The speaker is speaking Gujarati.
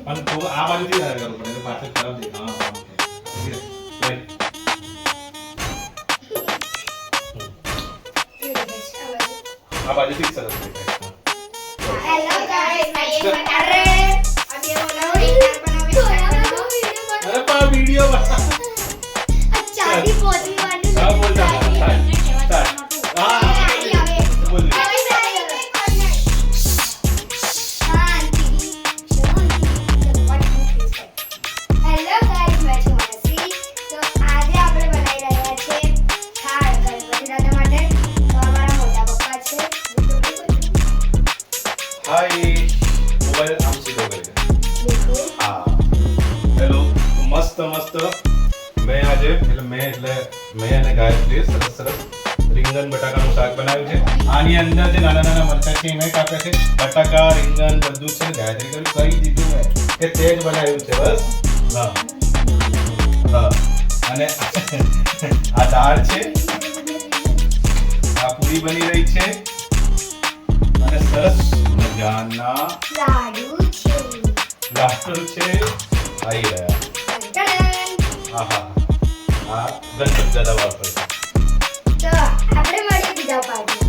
પણ તો આ બાજુથી ના કરવું પડે પાછળ તરફ દે હા હા આ બાજુથી સરસ દેખાય हेलो गाइस मैं एक बता रहे अब ये बोलो अरे पा वीडियो बना अच्छा भी पोती वाली हां बोलता हां बोल हेलो गाइस मैं છું મનસી તો આજે આપણે બનાવી રહ્યા છે થાળ ગણપતિ દાદા માટે તો અમારા મોટા પપ્પા છે हाय मोबाइल आम सीधो करके देखो हाँ हेलो मस्त मस्त मैं आज मैं અને ગાયત્રી સરસ સરસ રીંગણ બટાકાનું શાક બનાવ્યું છે આની અંદર જે નાના નાના મરચાં છે એને કાપ્યા છે બટાકા રીંગણ બધું છે ગાયત્રી કરી દીધું મેં કે તેજ બનાવ્યું છે બસ હા હા અને આ દાળ છે આ પૂરી બની રહી છે અને સરસ મજાના લાડુ છે લાડુ છે આવી રહ્યા ટડન આહા આ ગણપતિ દાદા વાપરે છે તો આપણે મળીએ બીજા પાર્ટી